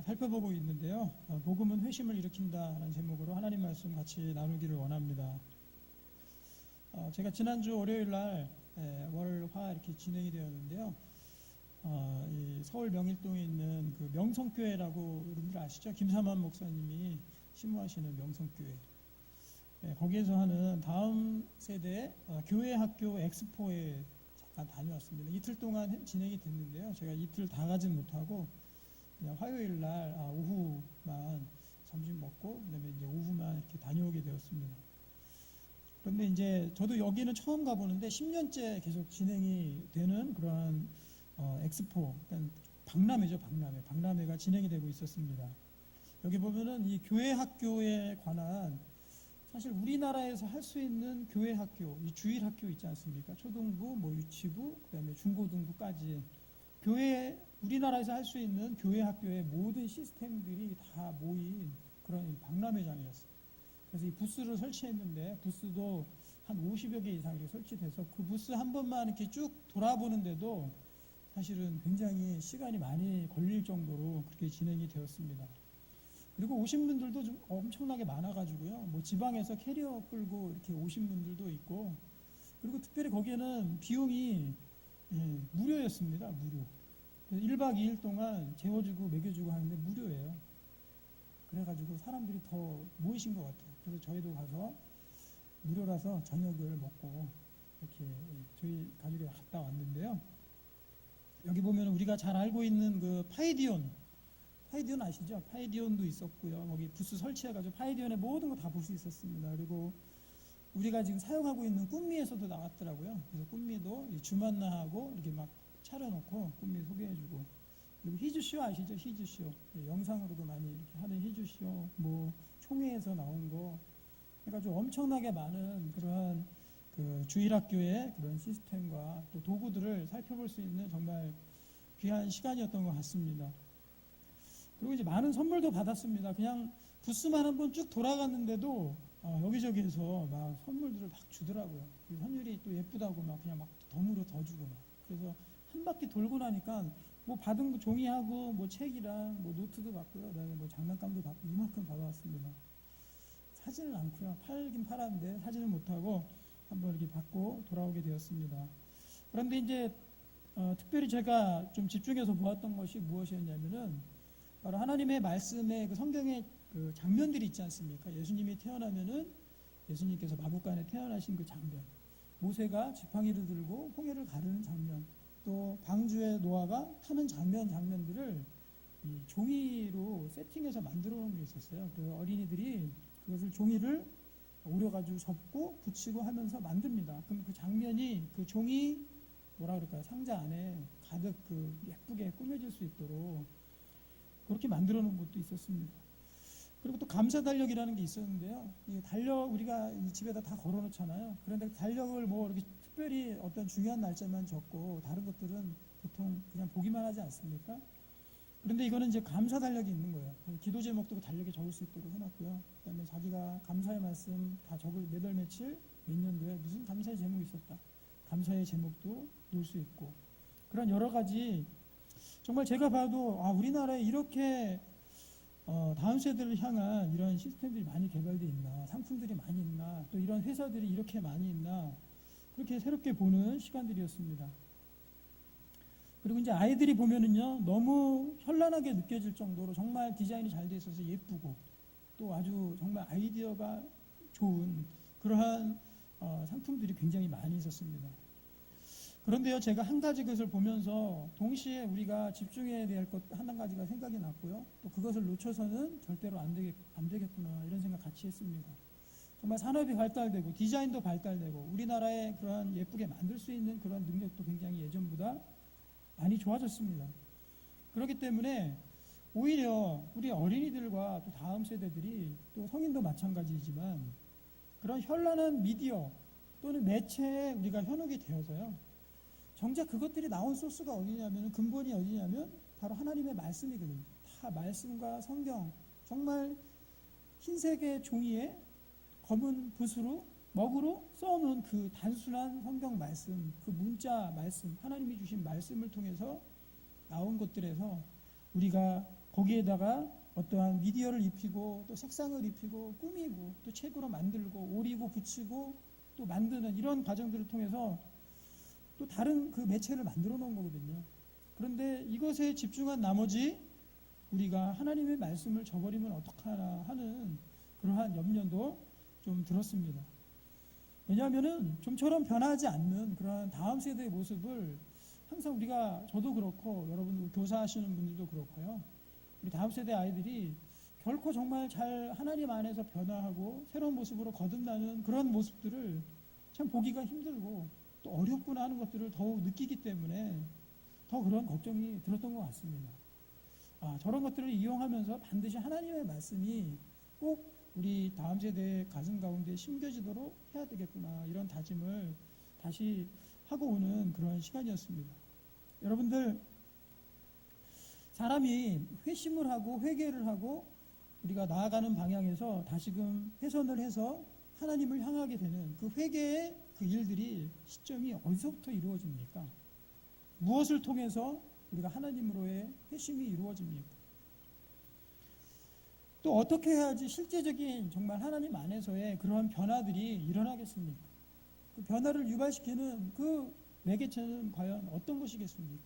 살펴보고 있는데요. 복음은 회심을 일으킨다라는 제목으로 하나님 말씀 같이 나누기를 원합니다. 제가 지난주 월요일 날 월화 이렇게 진행이 되었는데요. 이 서울 명일동에 있는 그 명성교회라고 여러분들 아시죠? 김삼환 목사님이 심무하시는 명성교회. 거기에서 하는 다음 세대 교회 학교 엑스포에 잠깐 다녀왔습니다. 이틀 동안 진행이 됐는데요. 제가 이틀 다 가진 못하고 그냥 화요일 날 오후만 점심 먹고 그다음에 이제 오후만 이렇게 다녀오게 되었습니다. 그런데 이제 저도 여기는 처음 가보는데 10년째 계속 진행이 되는 그러한 엑스포, 그러니까 박람회가 진행이 되고 있었습니다. 여기 보면은 이 교회 학교에 관한 사실 우리나라에서 할 수 있는 교회 학교, 이 주일 학교 있지 않습니까? 초등부, 유치부, 그다음에 중고등부까지 우리나라에서 할 수 있는 교회 학교의 모든 시스템들이 다 모인 그런 박람회장이었어요. 그래서 이 부스를 설치했는데 부스도 한 50여 개 이상 설치돼서 그 부스 한 번만 이렇게 쭉 돌아보는데도 사실은 굉장히 시간이 많이 걸릴 정도로 그렇게 진행이 되었습니다. 그리고 오신 분들도 좀 엄청나게 많아가지고요. 지방에서 캐리어 끌고 이렇게 오신 분들도 있고, 그리고 특별히 거기에는 비용이 무료였습니다. 무료. 그래서 1박 2일 동안 재워주고 먹여주고 하는데 무료예요. 그래가지고 사람들이 더 모이신 것 같아요. 그래서 저희도 가서 무료라서 저녁을 먹고 이렇게 저희 가족이 갔다 왔는데요. 여기 보면 우리가 잘 알고 있는 그 파이디온 아시죠? 파이디온도 있었고요. 거기 부스 설치해가지고 파이디온의 모든 거 다 볼 수 있었습니다. 그리고 우리가 지금 사용하고 있는 꿈미에서도 나왔더라고요. 그래서 꿈미도 주만나하고 이렇게 막 차려놓고 꿈미 소개해주고, 그리고 히즈쇼 아시죠? 히즈쇼 영상으로도 많이 이렇게 하는 히즈쇼, 총회에서 나온 거 해가지고 엄청나게 많은 그런 그 주일학교의 그런 시스템과 또 도구들을 살펴볼 수 있는 정말 귀한 시간이었던 것 같습니다. 그리고 이제 많은 선물도 받았습니다. 그냥 부스만 한번 쭉 돌아갔는데도 여기저기에서 막 선물들을 막 주더라고요. 선율이 또 예쁘다고 막 그냥 막 덤으로 더 주고 막. 그래서 한 바퀴 돌고 나니까 받은 거 종이하고 책이랑 노트도 받고요. 그다음에 장난감도 받고 이만큼 받아왔습니다. 사지는 않고요. 팔긴 팔았는데 사지는 못하고 한번 이렇게 받고 돌아오게 되었습니다. 그런데 이제 특별히 제가 좀 집중해서 보았던 것이 무엇이었냐면은 바로 하나님의 말씀의 그 성경의 그 장면들이 있지 않습니까? 예수님이 태어나면은 예수님께서 마국간에 태어나신 그 장면, 모세가 지팡이를 들고 홍해를 가르는 장면, 또 방주에 노아가 타는 장면들을 이 종이로 세팅해서 만들어 놓은 게 있었어요. 그래서 어린이들이 그것을 종이를 오려가지고 접고 붙이고 하면서 만듭니다. 그럼 그 장면이 그 종이 상자 안에 가득 그 예쁘게 꾸며질 수 있도록 그렇게 만들어 놓은 것도 있었습니다. 그리고 또 감사 달력이라는 게 있었는데요. 이 달력 우리가 이 집에다 다 걸어 놓잖아요. 그런데 달력을 이렇게 특별히 어떤 중요한 날짜만 적고 다른 것들은 보통 그냥 보기만 하지 않습니까? 그런데 이거는 이제 감사 달력이 있는 거예요. 기도 제목도 그 달력에 적을 수 있도록 해놨고요. 그다음에 자기가 감사의 말씀 다 적을 몇 월 며칠 몇 년도에 무슨 감사의 제목이 있었다. 감사의 제목도 놓을 수 있고, 그런 여러 가지 정말 제가 봐도 우리나라에 이렇게 다음 세대를 향한 이런 시스템들이 많이 개발되어 있나, 상품들이 많이 있나, 또 이런 회사들이 이렇게 많이 있나, 그렇게 새롭게 보는 시간들이었습니다. 그리고 이제 아이들이 보면은요, 너무 현란하게 느껴질 정도로 정말 디자인이 잘 돼 있어서 예쁘고, 또 아주 정말 아이디어가 좋은 그러한 상품들이 굉장히 많이 있었습니다. 그런데요, 제가 한 가지 것을 보면서 동시에 우리가 집중해야 될 것 한 가지가 생각이 났고요. 또 그것을 놓쳐서는 절대로 안 되겠구나, 이런 생각 같이 했습니다. 정말 산업이 발달되고 디자인도 발달되고 우리나라에 그러한 예쁘게 만들 수 있는 그런 능력도 굉장히 예전보다 많이 좋아졌습니다. 그렇기 때문에 오히려 우리 어린이들과 또 다음 세대들이, 또 성인도 마찬가지지만, 그런 현란한 미디어 또는 매체에 우리가 현혹이 되어서요, 정작 그것들이 나온 소스가 어디냐면, 근본이 어디냐면 바로 하나님의 말씀이거든요. 다 말씀과 성경, 정말 흰색의 종이에 검은 붓으로 먹으로 써놓은 그 단순한 성경 말씀, 그 문자 말씀, 하나님이 주신 말씀을 통해서 나온 것들에서 우리가 거기에다가 어떠한 미디어를 입히고 또 색상을 입히고 꾸미고 또 책으로 만들고 오리고 붙이고 또 만드는 이런 과정들을 통해서 또 다른 그 매체를 만들어 놓은 거거든요. 그런데 이것에 집중한 나머지 우리가 하나님의 말씀을 저버리면 어떡하나 하는 그러한 염려도 좀 들었습니다. 왜냐하면은 좀처럼 변하지 않는 그러한 다음 세대의 모습을 항상 우리가, 저도 그렇고 여러분 교사하시는 분들도 그렇고요, 우리 다음 세대 아이들이 결코 정말 잘 하나님 안에서 변화하고 새로운 모습으로 거듭나는 그런 모습들을 참 보기가 힘들고 또 어렵구나 하는 것들을 더욱 느끼기 때문에 더 그런 걱정이 들었던 것 같습니다. 저런 것들을 이용하면서 반드시 하나님의 말씀이 꼭 우리 다음 세대의 가슴 가운데 심겨지도록 해야 되겠구나, 이런 다짐을 다시 하고 오는 그런 시간이었습니다. 여러분들, 사람이 회심을 하고 회개를 하고 우리가 나아가는 방향에서 다시금 회선을 해서 하나님을 향하게 되는 그 회개의 그 일들이 시점이 어디서부터 이루어집니까? 무엇을 통해서 우리가 하나님으로의 회심이 이루어집니까? 또 어떻게 해야지 실제적인 정말 하나님 안에서의 그러한 변화들이 일어나겠습니까? 그 변화를 유발시키는 그 매개체는 과연 어떤 것이겠습니까?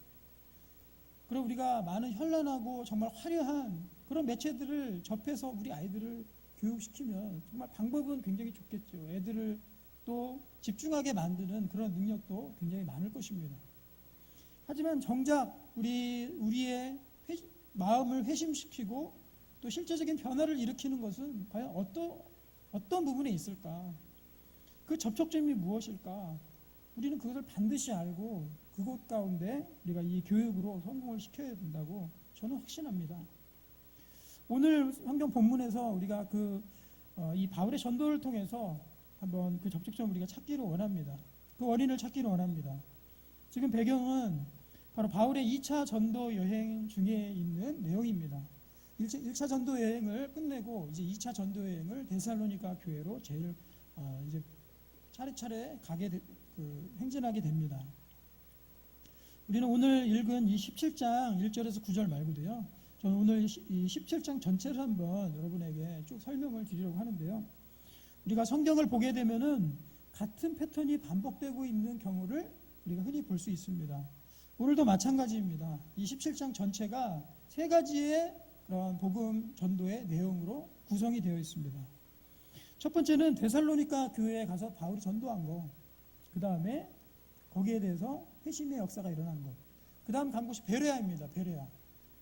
그리고 우리가 많은 현란하고 정말 화려한 그런 매체들을 접해서 우리 아이들을 교육시키면 정말 방법은 굉장히 좋겠죠. 애들을 또 집중하게 만드는 그런 능력도 굉장히 많을 것입니다. 하지만 정작 우리의 마음을 회심시키고 또 실제적인 변화를 일으키는 것은 과연 어떤 부분에 있을까? 그 접촉점이 무엇일까? 우리는 그것을 반드시 알고 그것 가운데 우리가 이 교육으로 성공을 시켜야 된다고 저는 확신합니다. 오늘 성경 본문에서 우리가 이 바울의 전도를 통해서 한번 그 접촉점을 우리가 찾기를 원합니다. 그 원인을 찾기를 원합니다. 지금 배경은 바로 바울의 2차 전도 여행 중에 있는 내용입니다. 1차 전도 여행을 끝내고 이제 2차 전도 여행을 데살로니가 교회로 이제 차례차례 행진하게 됩니다. 우리는 오늘 읽은 이 17장 1절에서 9절 말고도요, 저는 오늘 이 17장 전체를 한번 여러분에게 쭉 설명을 드리려고 하는데요, 우리가 성경을 보게 되면은 같은 패턴이 반복되고 있는 경우를 우리가 흔히 볼 수 있습니다. 오늘도 마찬가지입니다. 이 17장 전체가 세 가지의 그런 복음 전도의 내용으로 구성이 되어 있습니다. 첫 번째는 데살로니가 교회에 가서 바울이 전도한 거, 그 다음에 거기에 대해서 회심의 역사가 일어난 것, 그 다음 간 곳이 베레아입니다.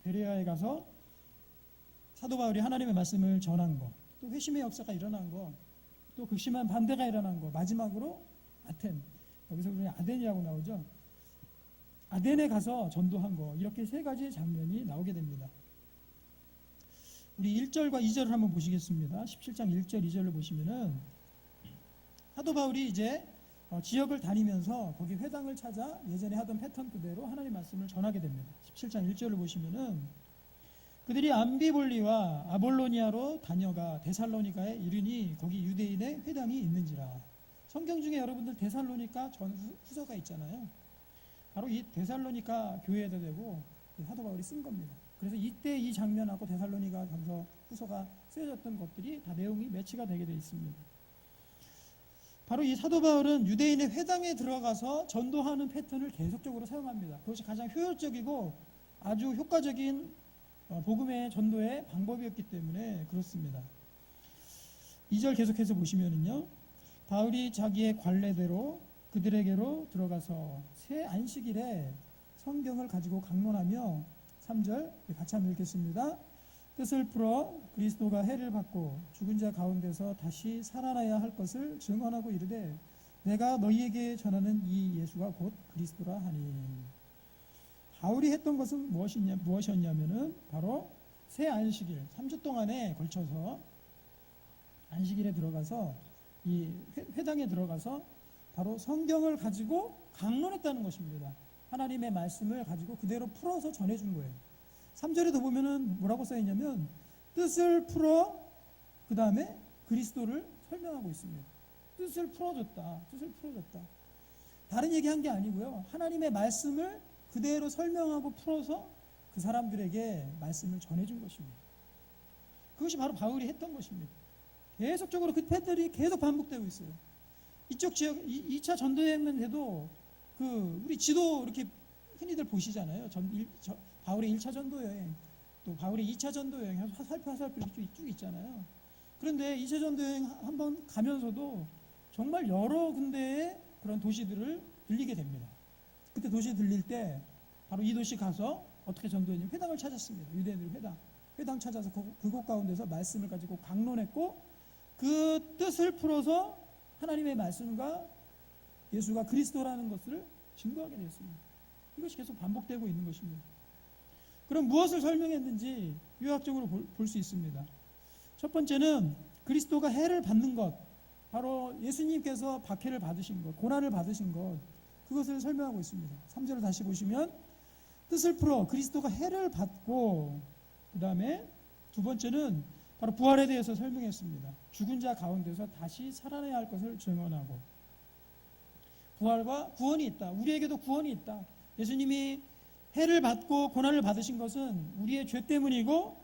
베레아에 가서 사도 바울이 하나님의 말씀을 전한 것, 또 회심의 역사가 일어난 것, 또 극심한 반대가 일어난 것, 마지막으로 아텐, 여기서 우리 아덴이라고 나오죠. 아덴에 가서 전도한 것, 이렇게 세 가지 장면이 나오게 됩니다. 우리 1절과 2절을 한번 보시겠습니다. 17장 1절 2절을 보시면은 사도 바울이 이제 지역을 다니면서 거기 회당을 찾아 예전에 하던 패턴 그대로 하나님 말씀을 전하게 됩니다. 17장 1절을 보시면은 그들이 암비볼리와 아볼로니아로 다녀가 데살로니가에 이르니 거기 유대인의 회당이 있는지라. 성경 중에 여러분들 데살로니가 전후서가 있잖아요. 바로 이 데살로니가 교회에다 대고 사도 바울이 쓴 겁니다. 그래서 이때 이 장면하고 데살로니가 전서 후서가 쓰여졌던 것들이 다 내용이 매치가 되게 되어 있습니다. 바로 이 사도 바울은 유대인의 회당에 들어가서 전도하는 패턴을 계속적으로 사용합니다. 그것이 가장 효율적이고 아주 효과적인 복음의 전도의 방법이었기 때문에 그렇습니다. 2절 계속해서 보시면은요, 바울이 자기의 관례대로 그들에게로 들어가서 새 안식일에 성경을 가지고 강론하며 3절 같이 한번 읽겠습니다. 뜻을 풀어 그리스도가 해를 받고 죽은 자 가운데서 다시 살아나야 할 것을 증언하고 이르되 내가 너희에게 전하는 이 예수가 곧 그리스도라 하니. 바울이 했던 것은 무엇이었냐면은 바로 새 안식일 3주 동안에 걸쳐서 안식일에 들어가서 이 회당에 들어가서 바로 성경을 가지고 강론했다는 것입니다. 하나님의 말씀을 가지고 그대로 풀어서 전해준 거예요. 3절에도 보면은 뭐라고 써있냐면 뜻을 풀어 그 다음에 그리스도를 설명하고 있습니다. 뜻을 풀어줬다. 다른 얘기한 게 아니고요, 하나님의 말씀을 그대로 설명하고 풀어서 그 사람들에게 말씀을 전해준 것입니다. 그것이 바로 바울이 했던 것입니다. 계속적으로 그 패턴이 계속 반복되고 있어요. 이쪽 지역 2차 전도여행만 해도 우리 지도 이렇게 흔히들 보시잖아요. 바울의 1차 전도여행, 또 바울의 2차 전도여행 화살표 이렇게 쭉 있잖아요. 그런데 2차 전도여행 한번 가면서도 정말 여러 군데의 그런 도시들을 들리게 됩니다. 그때 도시 들릴 때 바로 이 도시 가서 어떻게 전도했냐면 회당을 찾았습니다. 유대인들 회당 찾아서 그곳 가운데서 말씀을 가지고 강론했고, 그 뜻을 풀어서 하나님의 말씀과 예수가 그리스도라는 것을 증거하게 되었습니다. 이것이 계속 반복되고 있는 것입니다. 그럼 무엇을 설명했는지 유학적으로 볼 수 있습니다. 첫 번째는 그리스도가 해를 받는 것, 바로 예수님께서 박해를 받으신 것, 고난을 받으신 것, 그것을 설명하고 있습니다. 3절을 다시 보시면 뜻을 풀어 그리스도가 해를 받고, 그 다음에 두 번째는 바로 부활에 대해서 설명했습니다. 죽은 자 가운데서 다시 살아나야 할 것을 증언하고, 부활과 구원이 있다. 우리에게도 구원이 있다. 예수님이 해를 받고 고난을 받으신 것은 우리의 죄 때문이고,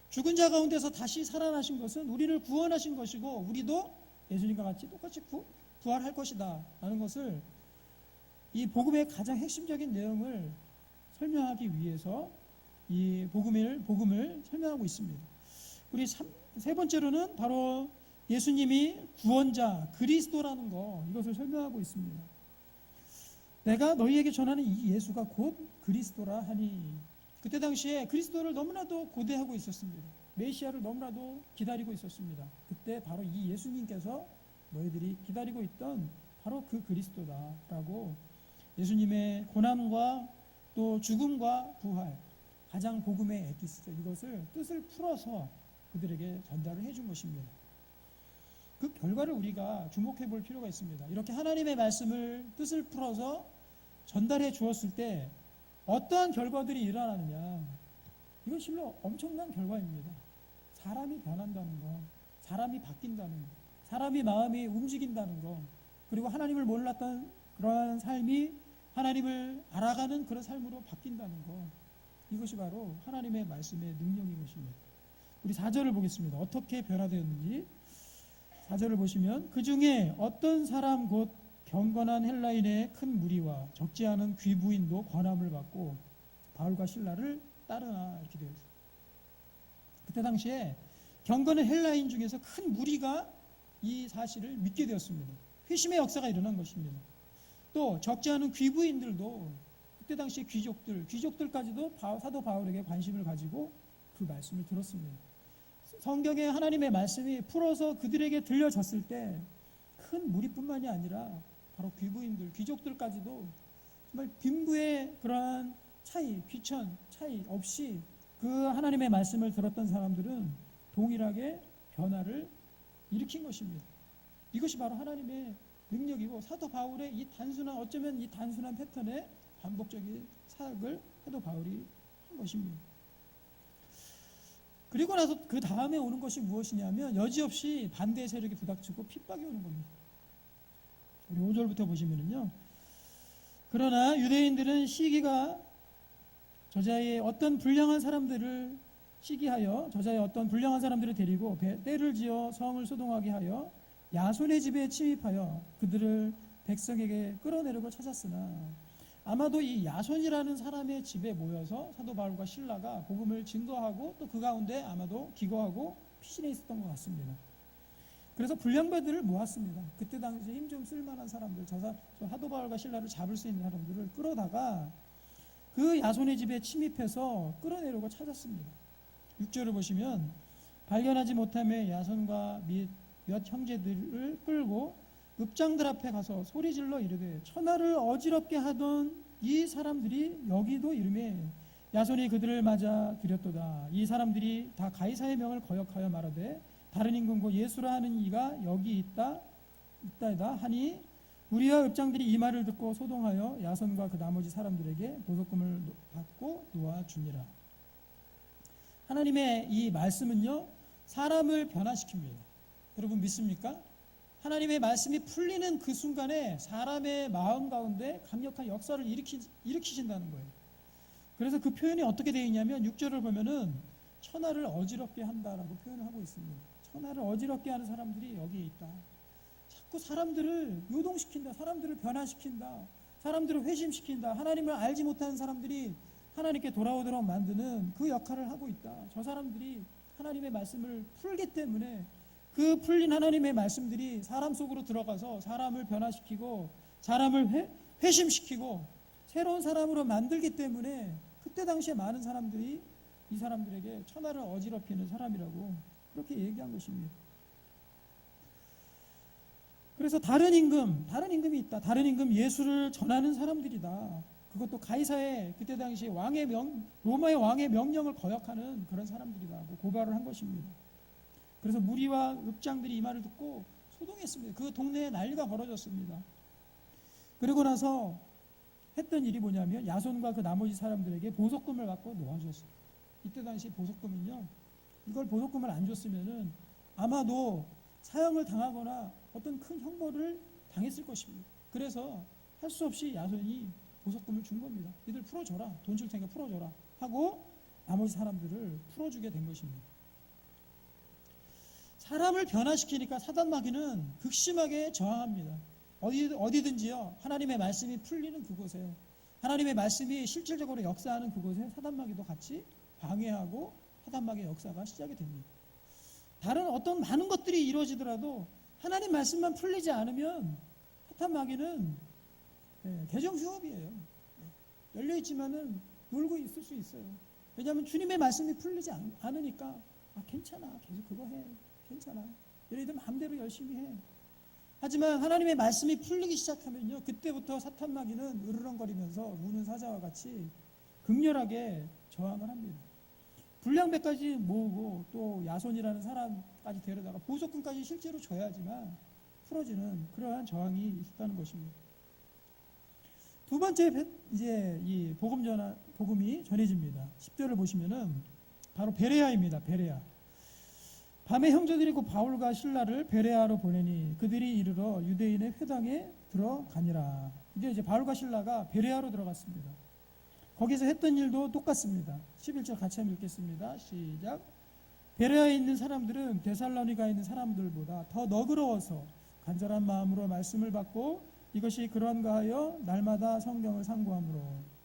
죽은 자 가운데서 다시 살아나신 것은 우리를 구원하신 것이고, 우리도 예수님과 같이 똑같이 부활할 것이다 라는 것을, 이 복음의 가장 핵심적인 내용을 설명하기 위해서 이 복음을 설명하고 있습니다. 우리 세 번째로는 바로 예수님이 구원자 그리스도라는 거, 이것을 설명하고 있습니다. 내가 너희에게 전하는 이 예수가 곧 그리스도라 하니, 그때 당시에 그리스도를 너무나도 고대하고 있었습니다. 메시아를 너무나도 기다리고 있었습니다. 그때 바로 이 예수님께서 너희들이 기다리고 있던 바로 그 그리스도다라고, 예수님의 고난과 또 죽음과 부활, 가장 복음의 에기스죠. 이것을 뜻을 풀어서 그들에게 전달을 해준 것입니다. 그 결과를 우리가 주목해 볼 필요가 있습니다. 이렇게 하나님의 말씀을 뜻을 풀어서 전달해 주었을 때 어떠한 결과들이 일어나느냐, 이건 실로 엄청난 결과입니다. 사람이 변한다는 거, 사람이 바뀐다는 거, 사람이 마음이 움직인다는 거, 그리고 하나님을 몰랐던 그러한 삶이 하나님을 알아가는 그런 삶으로 바뀐다는 거, 이것이 바로 하나님의 말씀의 능력인 것입니다. 우리 4절을 보겠습니다. 어떻게 변화되었는지 4절을 보시면, 그 중에 어떤 사람 곧 경건한 헬라인의 큰 무리와 적지 않은 귀부인도 권함을 받고 바울과 실라를 따르나, 이렇게 되어 있습니다. 그때 당시에 경건한 헬라인 중에서 큰 무리가 이 사실을 믿게 되었습니다. 회심의 역사가 일어난 것입니다. 또 적지 않은 귀부인들도, 그때 당시 귀족들까지도 사도 바울에게 관심을 가지고 그 말씀을 들었습니다. 성경에 하나님의 말씀이 풀어서 그들에게 들려졌을 때 큰 무리뿐만이 아니라 바로 귀부인들, 귀족들까지도 정말 빈부의 그러한 귀천 차이 없이 그 하나님의 말씀을 들었던 사람들은 동일하게 변화를 일으킨 것입니다. 이것이 바로 하나님의 능력이고, 사도 바울의 어쩌면 이 단순한 패턴의 반복적인 사역을 사도 바울이 한 것입니다. 그리고 나서 그 다음에 오는 것이 무엇이냐면, 여지없이 반대 세력이 부닥치고 핍박이 오는 겁니다. 우리 5절부터 보시면요, 그러나 유대인들은 시기하여 저자의 어떤 불량한 사람들을 데리고 떼를 지어 성을 소동하게 하여 야손의 집에 침입하여 그들을 백성에게 끌어내려고 찾았으나, 아마도 이 야손이라는 사람의 집에 모여서 사도 바울과 실라가 복음을 증거하고, 또 그 가운데 아마도 기거하고 피신해 있었던 것 같습니다. 그래서 불량배들을 모았습니다. 그때 당시에 힘 좀 쓸만한 사람들, 사도 바울과 실라를 잡을 수 있는 사람들을 끌어다가 그 야손의 집에 침입해서 끌어내려고 찾았습니다. 6절을 보시면, 발견하지 못함에 야손과 몇 형제들을 끌고 읍장들 앞에 가서 소리질러 이르되, 천하를 어지럽게 하던 이 사람들이 여기도 이르매 야손이 그들을 맞아 들였도다. 이 사람들이 다 가이사의 명을 거역하여 말하되, 다른 임금고 예수라 하는 이가 여기 있다이다 하니, 무리와 읍장들이 이 말을 듣고 소동하여 야손과 그 나머지 사람들에게 보석금을 받고 놓아주니라. 하나님의 이 말씀은요, 사람을 변화시킵니다. 여러분 믿습니까? 하나님의 말씀이 풀리는 그 순간에 사람의 마음 가운데 강력한 역사를 일으키신다는 거예요. 그래서 그 표현이 어떻게 되어 있냐면 6절을 보면은 천하를 어지럽게 한다라고 표현을 하고 있습니다. 천하를 어지럽게 하는 사람들이 여기에 있다. 자꾸 사람들을 요동시킨다. 사람들을 변화시킨다. 사람들을 회심시킨다. 하나님을 알지 못하는 사람들이 하나님께 돌아오도록 만드는 그 역할을 하고 있다. 저 사람들이 하나님의 말씀을 풀기 때문에 그 풀린 하나님의 말씀들이 사람 속으로 들어가서 사람을 변화시키고 사람을 회심시키고 새로운 사람으로 만들기 때문에 그때 당시에 많은 사람들이 이 사람들에게 천하를 어지럽히는 사람이라고 그렇게 얘기한 것입니다. 그래서 다른 임금이 있다. 다른 임금 예수를 전하는 사람들이다. 그것도 가이사의 그때 당시 로마의 왕의 명령을 거역하는 그런 사람들이라고 고발을 한 것입니다. 그래서 무리와 읍장들이 이 말을 듣고 소동했습니다. 그 동네에 난리가 벌어졌습니다. 그리고 나서 했던 일이 뭐냐면 야손과 그 나머지 사람들에게 보석금을 갖고 놓아주었어요. 이때 당시 보석금은요, 이걸 보석금을 안 줬으면은 아마도 사형을 당하거나 어떤 큰 형벌을 당했을 것입니다. 그래서 할 수 없이 야손이 보석금을 준 겁니다. 니들 풀어줘라. 돈 줄 테니까 풀어줘라. 하고 나머지 사람들을 풀어주게 된 것입니다. 사람을 변화시키니까 사단 마귀는 극심하게 저항합니다. 어디든지요. 하나님의 말씀이 풀리는 그곳에, 하나님의 말씀이 실질적으로 역사하는 그곳에 사단 마귀도 같이 방해하고 사단 마귀의 역사가 시작이 됩니다. 다른 어떤 많은 것들이 이루어지더라도 하나님 말씀만 풀리지 않으면 사단 마귀는 개정휴업이에요. 열려있지만은 놀고 있을 수 있어요. 왜냐하면 주님의 말씀이 풀리지 않으니까 괜찮아. 계속 그거 해. 괜찮아. 너희들 마음대로 열심히 해. 하지만 하나님의 말씀이 풀리기 시작하면요, 그때부터 사탄 마귀는 으르렁거리면서 우는 사자와 같이 극렬하게 저항을 합니다. 불량배까지 모으고 또 야손이라는 사람까지 데려다가 보석금까지 실제로 줘야지만 풀어지는 그러한 저항이 있었다는 것입니다. 두 번째 이제 이 복음이 전해집니다. 10절을 보시면은 바로 베레아입니다. 베레아. 밤에 형제들이 그 바울과 실라를 베레아로 보내니 그들이 이르러 유대인의 회당에 들어가니라. 이제 바울과 실라가 베레아로 들어갔습니다. 거기서 했던 일도 똑같습니다. 11절 같이 한번 읽겠습니다. 시작. 베레아에 있는 사람들은 데살로니가에 있는 사람들보다 더 너그러워서 간절한 마음으로 말씀을 받고 이것이 그러한가 하여 날마다 성경을 상고함으로.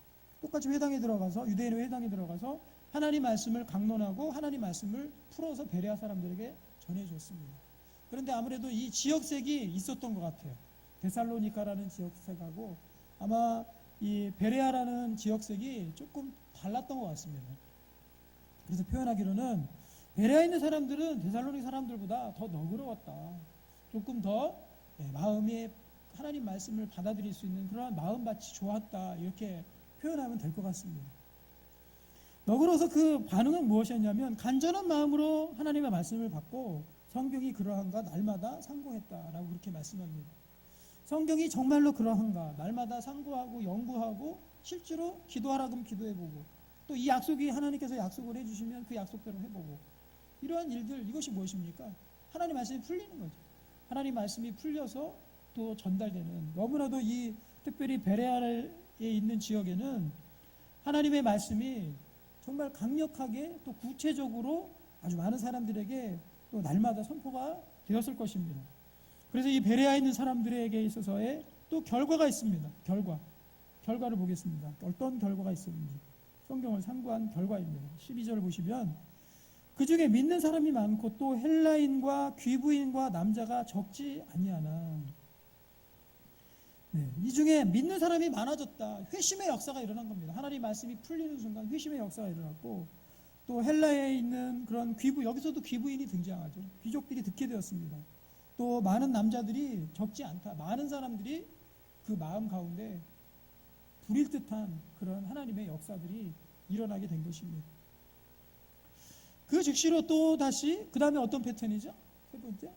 똑같이 회당에 들어가서, 유대인의 회당에 들어가서 하나님 말씀을 강론하고 하나님 말씀을 풀어서 베레아 사람들에게 전해줬습니다. 그런데 아무래도 이 지역색이 있었던 것 같아요. 데살로니카라는 지역색하고 아마 이 베레아라는 지역색이 조금 달랐던 것 같습니다. 그래서 표현하기로는 베레아에 있는 사람들은 데살로니카 사람들보다 더 너그러웠다. 조금 더 마음이 하나님 말씀을 받아들일 수 있는 그런 마음밭이 좋았다. 이렇게 표현하면 될 것 같습니다. 너그러워서 그 반응은 무엇이었냐면 간절한 마음으로 하나님의 말씀을 받고 성경이 그러한가 날마다 상고했다라고 그렇게 말씀합니다. 성경이 정말로 그러한가 날마다 상고하고 연구하고 실제로 기도하라 그러면 기도해보고 또 이 약속이 하나님께서 약속을 해주시면 그 약속대로 해보고 이러한 일들, 이것이 무엇입니까? 하나님 말씀이 풀리는 거죠. 하나님 말씀이 풀려서 또 전달되는, 너무나도 이 특별히 베레아에 있는 지역에는 하나님의 말씀이 정말 강력하게 또 구체적으로 아주 많은 사람들에게 또 날마다 선포가 되었을 것입니다. 그래서 이 베레아에 있는 사람들에게 있어서의 또 결과가 있습니다. 결과를 보겠습니다. 어떤 결과가 있었는지 성경을 상고한 결과입니다. 12절을 보시면 그 중에 믿는 사람이 많고 또 헬라인과 귀부인과 남자가 적지 아니하나. 이 중에 믿는 사람이 많아졌다. 회심의 역사가 일어난 겁니다. 하나님 말씀이 풀리는 순간 회심의 역사가 일어났고 또 헬라에 있는 그런 여기서도 귀부인이 등장하죠. 귀족들이 듣게 되었습니다. 또 많은 남자들이 적지 않다. 많은 사람들이 그 마음 가운데 불일 듯한 그런 하나님의 역사들이 일어나게 된 것입니다. 그 즉시로 또 다시 그 다음에 어떤 패턴이죠? 세 번째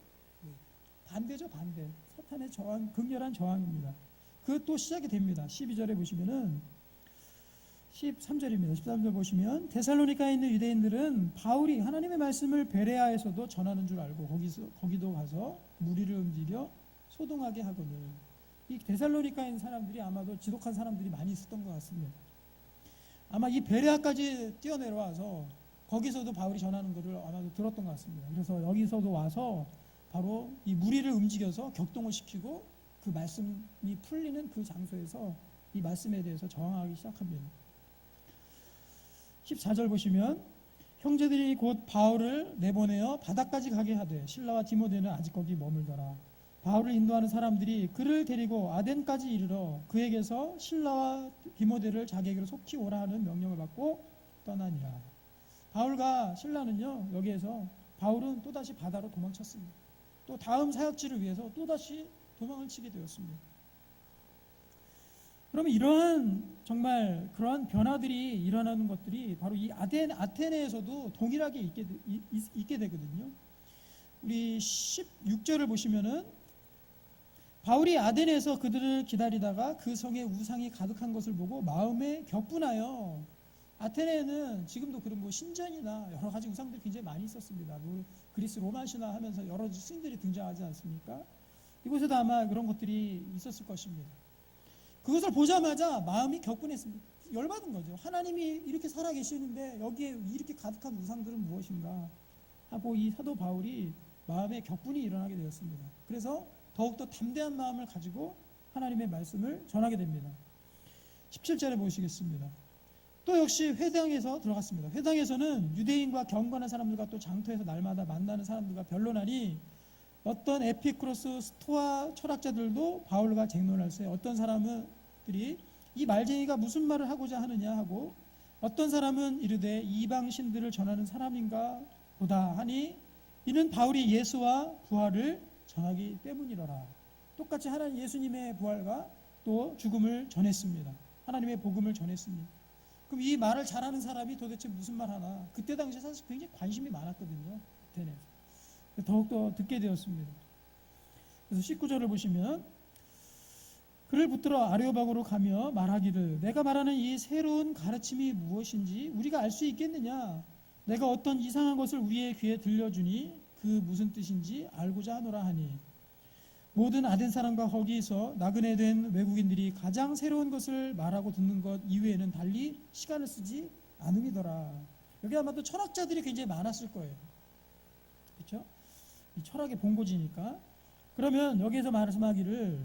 반대죠. 반대. 사탄의 저항, 극렬한 저항입니다. 그 또 시작이 됩니다. 12절에 보시면은 13절입니다. 13절 보시면 데살로니카에 있는 유대인들은 바울이 하나님의 말씀을 베레아에서도 전하는 줄 알고 거기도 가서 무리를 움직여 소동하게 하거늘. 이 데살로니카에 있는 사람들이 아마도 지독한 사람들이 많이 있었던 것 같습니다. 아마 이 베레아까지 뛰어내려와서 거기서도 바울이 전하는 것을 아마도 들었던 것 같습니다. 그래서 여기서도 와서 바로 이 무리를 움직여서 격동을 시키고 그 말씀이 풀리는 그 장소에서 이 말씀에 대해서 저항하기 시작합니다. 14절 보시면 형제들이 곧 바울을 내보내어 바다까지 가게 하되 실라와 디모데는 아직 거기 머물더라. 바울을 인도하는 사람들이 그를 데리고 아덴까지 이르러 그에게서 실라와 디모데를 자기에게로 속히 오라 하는 명령을 받고 떠나니라. 바울과 실라는요, 여기에서 바울은 또다시 바다로 도망쳤습니다. 또 다음 사역지를 위해서 또다시 도망을 치게 되었습니다. 그러면 이러한 정말 그러한 변화들이 일어나는 것들이 바로 이 아테네에서도 동일하게 있게 되거든요. 우리 16절을 보시면은 바울이 아테네에서 그들을 기다리다가 그 성에 우상이 가득한 것을 보고 마음에 격분하여, 아테네에는 지금도 그런 뭐 신전이나 여러 가지 우상들이 굉장히 많이 있었습니다. 뭐 그리스 로마 신화 하면서 여러 스님들이 등장하지 않습니까? 이곳에도 아마 그런 것들이 있었을 것입니다. 그것을 보자마자 마음이 격분했습니다. 열받은 거죠. 하나님이 이렇게 살아계시는데 여기에 이렇게 가득한 우상들은 무엇인가 하고 이 사도 바울이 마음에 격분이 일어나게 되었습니다. 그래서 더욱더 담대한 마음을 가지고 하나님의 말씀을 전하게 됩니다. 17절에 보시겠습니다. 또 역시 회당에서 들어갔습니다. 회당에서는 유대인과 경건한 사람들과 또 장터에서 날마다 만나는 사람들과 변론하니 어떤 에피쿠로스 스토아 철학자들도 바울과 쟁론할 때 어떤 사람들이 이 말쟁이가 무슨 말을 하고자 하느냐 하고, 어떤 사람은 이르되 이방 신들을 전하는 사람인가 보다 하니 이는 바울이 예수와 부활을 전하기 때문이더라. 똑같이 하나님 예수님의 부활과 또 죽음을 전했습니다. 하나님의 복음을 전했습니다. 그럼 이 말을 잘하는 사람이 도대체 무슨 말 하나? 그때 당시에 사실 굉장히 관심이 많았거든요. 아테네에서. 더욱더 듣게 되었습니다. 그래서 19절을 보시면 그를 붙들어 아레오바고로 가며 말하기를 내가 말하는 이 새로운 가르침이 무엇인지 우리가 알 수 있겠느냐? 내가 어떤 이상한 것을 우리의 귀에 들려주니 그 무슨 뜻인지 알고자 하노라 하니 모든 아덴 사람과 거기서 나그네 된 외국인들이 가장 새로운 것을 말하고 듣는 것 이외에는 달리 시간을 쓰지 않음이더라. 여기 아마도 철학자들이 굉장히 많았을 거예요. 그렇죠? 이 철학의 본고지니까. 그러면 여기에서 말씀하기를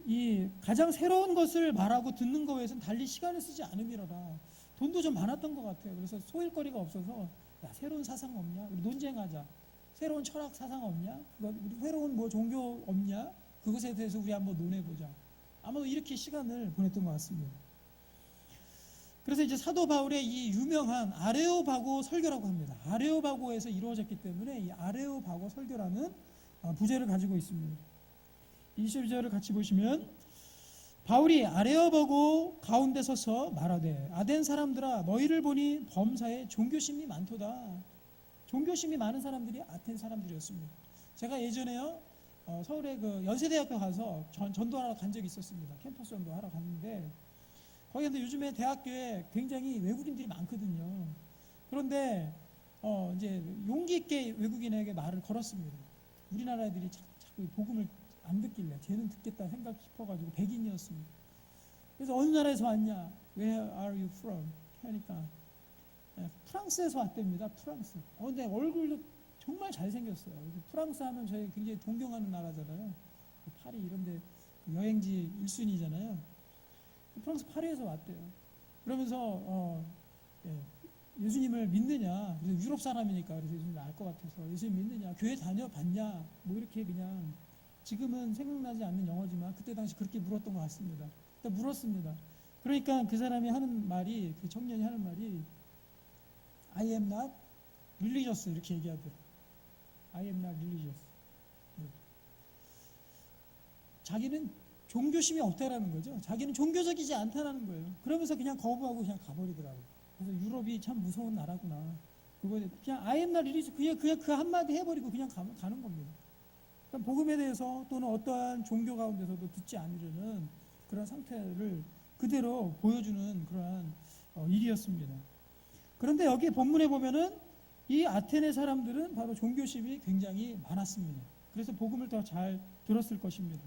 이 가장 새로운 것을 말하고 듣는 것 외에서는 달리 시간을 쓰지 않음이로라. 돈도 좀 많았던 것 같아요. 그래서 소일거리가 없어서 야, 새로운 사상 없냐? 우리 논쟁하자. 새로운 철학 사상 없냐? 우리 새로운 뭐 종교 없냐? 그것에 대해서 우리 한번 논해보자. 아마도 이렇게 시간을 보냈던 것 같습니다. 그래서 이제 사도 바울의 이 유명한 아레오바고 설교라고 합니다. 아레오바고에서 이루어졌기 때문에 이 아레오바고 설교라는 부제를 가지고 있습니다. 22절을 같이 보시면 바울이 아레오바고 가운데 서서 말하되 아덴 사람들아 너희를 보니 범사에 종교심이 많도다. 종교심이 많은 사람들이 아텐 사람들이었습니다. 제가 예전에요 서울의 그 연세대학교 가서 전도하러 간 적이 있었습니다. 캠퍼스 전도하러 갔는데 거기 근데 요즘에 대학교에 굉장히 외국인들이 많거든요. 그런데 이제 용기 있게 외국인에게 말을 걸었습니다. 우리나라 애들이 자꾸 복음을 안 듣길래 쟤는 듣겠다 생각 싶어가지고 백인이었습니다. 그래서 어느 나라에서 왔냐? Where are you from? 하니까 프랑스에서 왔답니다. 프랑스. 근데 얼굴도 정말 잘생겼어요. 프랑스 하면 저희 굉장히 존경하는 나라잖아요. 파리 이런데 여행지 1순위잖아요. 프랑스 파리에서 왔대요. 그러면서 예수님을 믿느냐? 그래서 유럽 사람이니까 그래서 예수님을 알 것 같아서 예수님 믿느냐? 교회 다녀봤냐? 뭐 이렇게 그냥 지금은 생각나지 않는 영어지만 그때 당시 그렇게 물었던 것 같습니다. 일단 물었습니다. 그러니까 그 사람이 하는 말이 그 청년이 하는 말이 I am not religious 이렇게 얘기하더라고요. I am not religious. 자기는 종교심이 없다라는 거죠. 자기는 종교적이지 않다라는 거예요. 그러면서 그냥 거부하고 그냥 가버리더라고요. 그래서 유럽이 참 무서운 나라구나. 그거에 그냥 I am not religious 그냥 그 한마디 해버리고 그냥 가는 겁니다. 그러니까 복음에 대해서 또는 어떠한 종교 가운데서도 듣지 않으려는 그런 상태를 그대로 보여주는 그러한 일이었습니다. 그런데 여기 본문에 보면은 이 아테네 사람들은 바로 종교심이 굉장히 많았습니다. 그래서 복음을 더 잘 들었을 것입니다.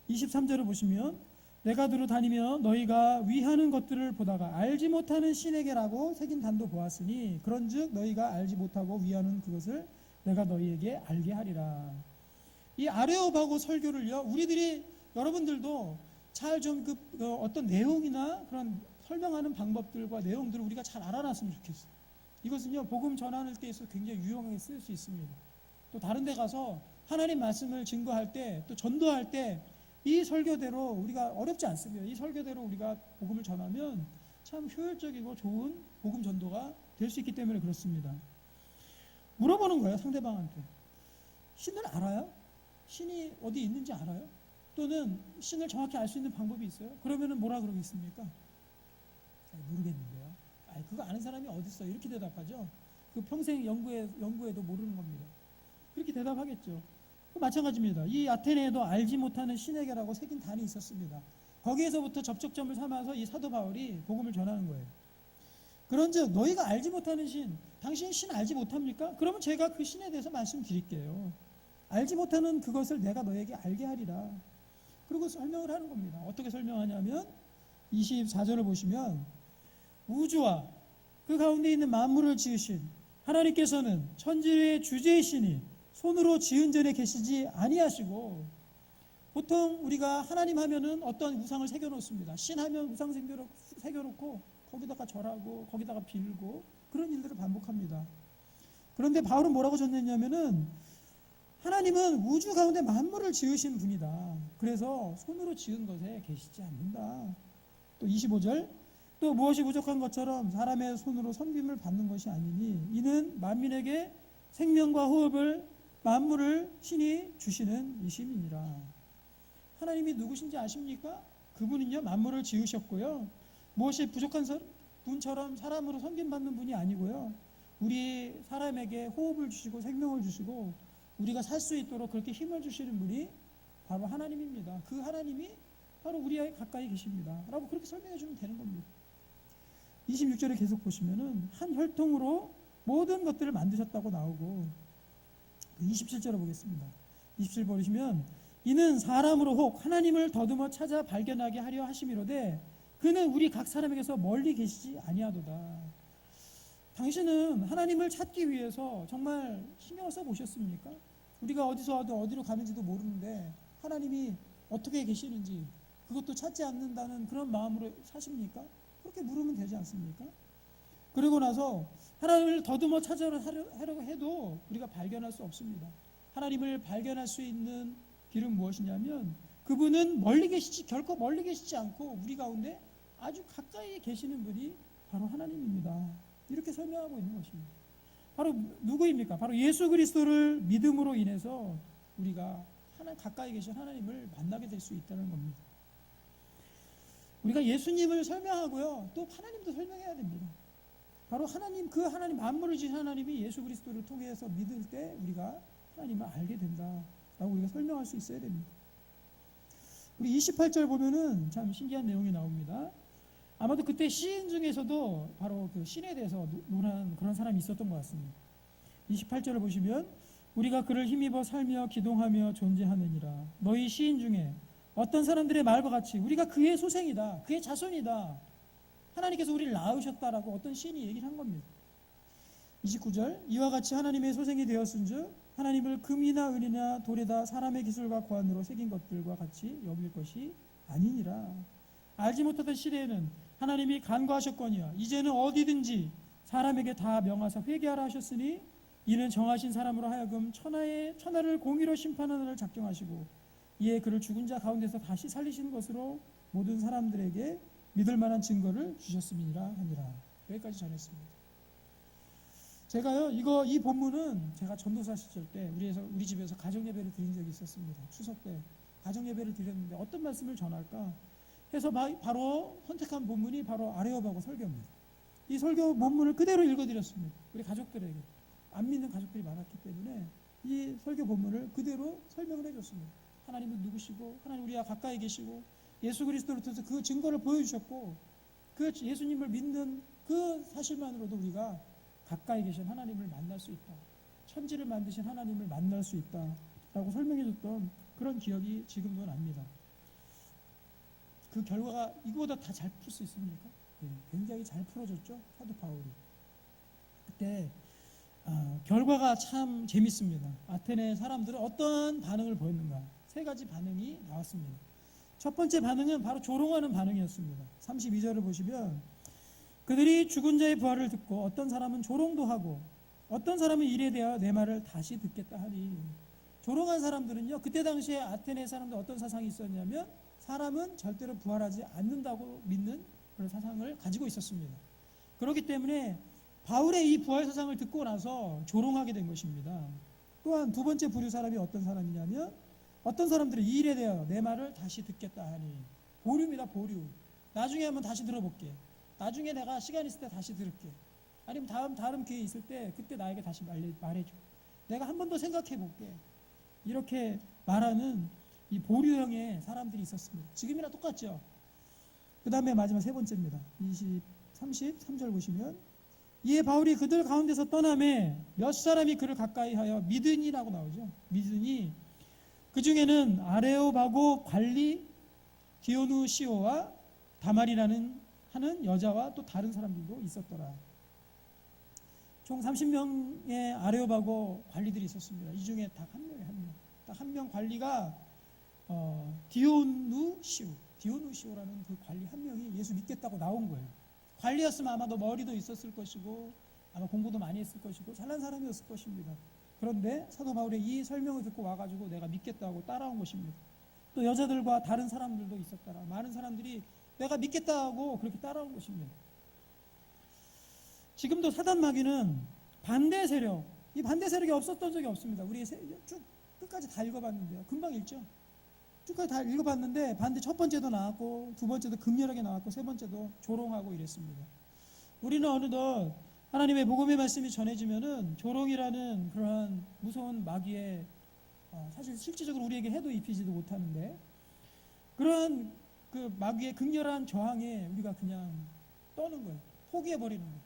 23절을 보시면 내가 두루 다니며 너희가 위하는 것들을 보다가 알지 못하는 신에게라고 새긴 단도 보았으니 그런즉 너희가 알지 못하고 위하는 그것을 내가 너희에게 알게 하리라. 이 아레오바고 설교를요, 우리들이 여러분들도 잘 좀 어떤 내용이나 그런 설명하는 방법들과 내용들을 우리가 잘 알아놨으면 좋겠어요. 이것은요, 복음 전하는 때 있어서 굉장히 유용하게 쓸 수 있습니다. 또 다른 데 가서 하나님 말씀을 증거할 때, 또 전도할 때 이 설교대로 우리가 어렵지 않습니다. 이 설교대로 우리가 복음을 전하면 참 효율적이고 좋은 복음 전도가 될 수 있기 때문에 그렇습니다. 물어보는 거예요, 상대방한테. 신을 알아요? 신이 어디 있는지 알아요? 또는 신을 정확히 알 수 있는 방법이 있어요? 그러면은 뭐라 그러겠습니까? 모르겠는데요. 그거 아는 사람이 어디 있어? 이렇게 대답하죠. 그 평생 연구해도 모르는 겁니다. 그렇게 대답하겠죠. 마찬가지입니다. 이 아테네에도 알지 못하는 신에게라고 새긴 단이 있었습니다. 거기에서부터 접촉점을 삼아서 이 사도 바울이 복음을 전하는 거예요. 그런즉 너희가 알지 못하는 신, 당신 신 알지 못합니까? 그러면 제가 그 신에 대해서 말씀드릴게요. 알지 못하는 그것을 내가 너에게 알게 하리라. 그리고 설명을 하는 겁니다. 어떻게 설명하냐면 24절을 보시면 우주와 그 가운데 있는 만물을 지으신 하나님께서는 천지의 주제이시니 손으로 지은 전에 계시지 아니하시고, 보통 우리가 하나님 하면은 어떤 우상을 새겨놓습니다. 신 하면 우상 새겨놓고 거기다가 절하고 거기다가 빌고 그런 일들을 반복합니다. 그런데 바울은 뭐라고 전했냐면은 하나님은 우주 가운데 만물을 지으신 분이다. 그래서 손으로 지은 것에 계시지 않는다. 또 25절, 또 무엇이 부족한 것처럼 사람의 손으로 섬김을 받는 것이 아니니 이는 만민에게 생명과 호흡을 만물을 신이 주시는 이심이니라. 하나님이 누구신지 아십니까? 그분은요, 만물을 지으셨고요, 무엇이 부족한 분처럼 사람으로 섬김받는 분이 아니고요, 우리 사람에게 호흡을 주시고 생명을 주시고 우리가 살 수 있도록 그렇게 힘을 주시는 분이 바로 하나님입니다. 그 하나님이 바로 우리 가까이 계십니다 라고 그렇게 설명해 주면 되는 겁니다. 26절에 계속 보시면은 한 혈통으로 모든 것들을 만드셨다고 나오고, 27절을 보겠습니다. 27절 보시면 이는 사람으로 혹 하나님을 더듬어 찾아 발견하게 하려 하심이로되 그는 우리 각 사람에게서 멀리 계시지 아니하도다. 당신은 하나님을 찾기 위해서 정말 신경을 써보셨습니까? 우리가 어디서 와도 어디로 가는지도 모르는데 하나님이 어떻게 계시는지 그것도 찾지 않는다는 그런 마음으로 사십니까? 그렇게 물으면 되지 않습니까? 그리고 나서 하나님을 더듬어 찾으려고 해도 우리가 발견할 수 없습니다. 하나님을 발견할 수 있는 길은 무엇이냐면 그분은 결코 멀리 계시지 않고 우리 가운데 아주 가까이 계시는 분이 바로 하나님입니다. 이렇게 설명하고 있는 것입니다. 바로 누구입니까? 바로 예수 그리스도를 믿음으로 인해서 우리가 가까이 계신 하나님을 만나게 될 수 있다는 겁니다. 우리가 예수님을 설명하고요, 또 하나님도 설명해야 됩니다. 바로 그 하나님, 만물을 지은 하나님이 예수 그리스도를 통해서 믿을 때 우리가 하나님을 알게 된다라고 우리가 설명할 수 있어야 됩니다. 우리 28절 보면은 참 신기한 내용이 나옵니다. 아마도 그때 시인 중에서도 바로 그 신에 대해서 논하는 그런 사람이 있었던 것 같습니다. 28절을 보시면 우리가 그를 힘입어 살며 기동하며 존재하느니라. 너희 시인 중에 어떤 사람들의 말과 같이 우리가 그의 소생이다, 그의 자손이다, 하나님께서 우리를 낳으셨다라고 어떤 시인이 얘기를 한 겁니다. 29절, 이와 같이 하나님의 소생이 되었은즉 하나님을 금이나 은이나 돌에다 사람의 기술과 고안으로 새긴 것들과 같이 여길 것이 아니니라. 알지 못하던 시대에는 하나님이 간과하셨거니와 이제는 어디든지 사람에게 다 명하사 회개하라 하셨으니 이는 정하신 사람으로 하여금 천하를 공의로 심판하는 작정하시고 이에 그를 죽은 자 가운데서 다시 살리시는 것으로 모든 사람들에게 믿을 만한 증거를 주셨음이니라 하니라. 여기까지 전했습니다. 제가요, 이 본문은 제가 전도사 시절 때 우리 집에서 가정 예배를 드린 적이 있었습니다. 추석 때 가정 예배를 드렸는데 어떤 말씀을 전할까 해서 바로 선택한 본문이 바로 아레오바고 설교입니다. 이 설교 본문을 그대로 읽어드렸습니다. 우리 가족들에게. 안 믿는 가족들이 많았기 때문에 이 설교 본문을 그대로 설명을 해줬습니다. 하나님은 누구시고 하나님 우리와 가까이 계시고 예수 그리스도를 통해서 그 증거를 보여주셨고 그 예수님을 믿는 그 사실만으로도 우리가 가까이 계신 하나님을 만날 수 있다, 천지를 만드신 하나님을 만날 수 있다 라고 설명해줬던 그런 기억이 지금도 납니다. 그 결과가 이거보다 다 잘 풀 수 있습니까? 예, 굉장히 잘 풀어줬죠, 사도 바울이. 그때 결과가 참 재밌습니다. 아테네 사람들은 어떤 반응을 보였는가? 세 가지 반응이 나왔습니다. 첫 번째 반응은 바로 조롱하는 반응이었습니다. 32절을 보시면 그들이 죽은 자의 부활을 듣고 어떤 사람은 조롱도 하고 어떤 사람은 이에 대하여 내 말을 다시 듣겠다 하니, 조롱한 사람들은요, 그때 당시에 아테네 사람들 어떤 사상이 있었냐면 사람은 절대로 부활하지 않는다고 믿는 그런 사상을 가지고 있었습니다. 그렇기 때문에 바울의 이 부활 사상을 듣고 나서 조롱하게 된 것입니다. 또한 두 번째 부류 사람이 어떤 사람이냐면 어떤 사람들은 이 일에 대하여 내 말을 다시 듣겠다 하니, 보류입니다. 보류. 나중에 한번 다시 들어볼게. 나중에 내가 시간 있을 때 다시 들을게. 아니면 다른 기회 있을 때 그때 나에게 다시 말해줘. 내가 한 번 더 생각해 볼게. 이렇게 말하는 이 보류형의 사람들이 있었습니다. 지금이나 똑같죠. 그 다음에 마지막 세 번째입니다. 33절 보시면 이에 바울이 그들 가운데서 떠나매 몇 사람이 그를 가까이 하여 믿으니라고 나오죠. 믿으니 그 중에는 아레오바고 관리 디오누시오와 다말이라는 하는 여자와 또 다른 사람들도 있었더라. 총 30명의 아레오바고 관리들이 있었습니다. 이 중에 딱 한 명에 한 명. 딱 한 명 관리가 디오누시오라는 그 관리 한 명이 예수 믿겠다고 나온 거예요. 관리였으면 아마 너 머리도 있었을 것이고 아마 공부도 많이 했을 것이고 잘난 사람이었을 것입니다. 그런데 사도 바울의 이 설명을 듣고 와가지고 내가 믿겠다고 따라온 것입니다. 또 여자들과 다른 사람들도 있었더라. 많은 사람들이 내가 믿겠다고 그렇게 따라온 것입니다. 지금도 사단 마귀는 반대 세력, 이 반대 세력이 없었던 적이 없습니다. 우리 쭉 끝까지 다 읽어봤는데요. 금방 읽죠. 쭉까지 다 읽어봤는데 반대 첫 번째도 나왔고 두 번째도 극렬하게 나왔고 세 번째도 조롱하고 이랬습니다. 우리는 어느덧 하나님의 복음의 말씀이 전해지면은 조롱이라는 그러한 무서운 마귀의 사실 실질적으로 우리에게 해도 입히지도 못하는데 그러한 그 마귀의 극렬한 저항에 우리가 그냥 떠는 거예요. 포기해버리는 거예요.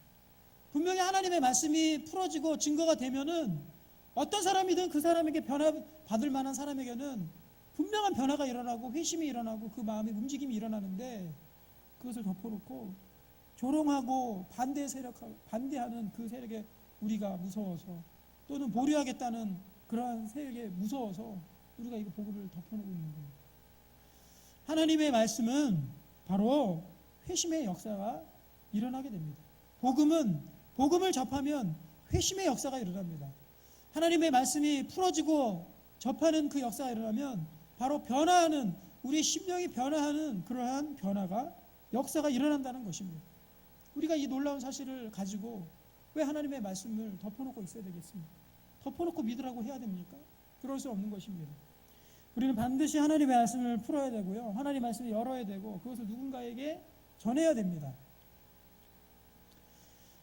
분명히 하나님의 말씀이 풀어지고 증거가 되면은 어떤 사람이든 그 사람에게 변화받을 만한 사람에게는 분명한 변화가 일어나고 회심이 일어나고 그 마음의 움직임이 일어나는데 그것을 덮어놓고 조롱하고 반대하는 그 세력에 우리가 무서워서 또는 보류하겠다는 그러한 세력에 무서워서 우리가 이거 복음을 덮어놓고 있는 거예요. 하나님의 말씀은 바로 회심의 역사가 일어나게 됩니다. 복음을 접하면 회심의 역사가 일어납니다. 하나님의 말씀이 풀어지고 접하는 그 역사가 일어나면 바로 변화하는 우리의 심령이 변화하는 그러한 역사가 일어난다는 것입니다. 우리가 이 놀라운 사실을 가지고 왜 하나님의 말씀을 덮어놓고 있어야 되겠습니까? 덮어놓고 믿으라고 해야 됩니까? 그럴 수 없는 것입니다. 우리는 반드시 하나님의 말씀을 풀어야 되고요. 하나님의 말씀을 열어야 되고 그것을 누군가에게 전해야 됩니다.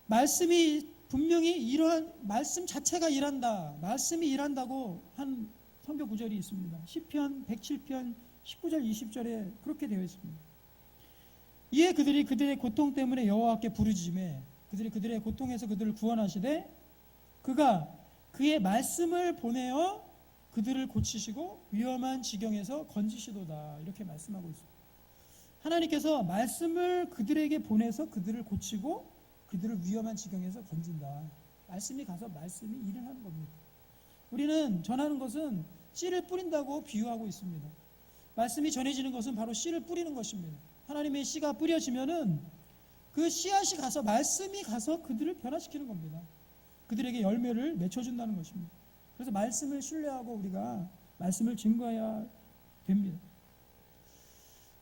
말씀이 분명히 이러한 말씀 자체가 일한다. 말씀이 일한다고 한 성경 구절이 있습니다. 시편 107편 19절 20절에 그렇게 되어 있습니다. 이에 그들이 그들의 고통 때문에 여호와께 부르짖으매 그들이 그들의 고통에서 그들을 구원하시되 그가 그의 말씀을 보내어 그들을 고치시고 위험한 지경에서 건지시도다. 이렇게 말씀하고 있습니다. 하나님께서 말씀을 그들에게 보내서 그들을 고치고 그들을 위험한 지경에서 건진다. 말씀이 가서 말씀이 일을 하는 겁니다. 우리는 전하는 것은 씨를 뿌린다고 비유하고 있습니다. 말씀이 전해지는 것은 바로 씨를 뿌리는 것입니다. 하나님의 씨가 뿌려지면은 그 씨앗이 가서 말씀이 가서 그들을 변화시키는 겁니다. 그들에게 열매를 맺혀준다는 것입니다. 그래서 말씀을 신뢰하고 우리가 말씀을 증거해야 됩니다.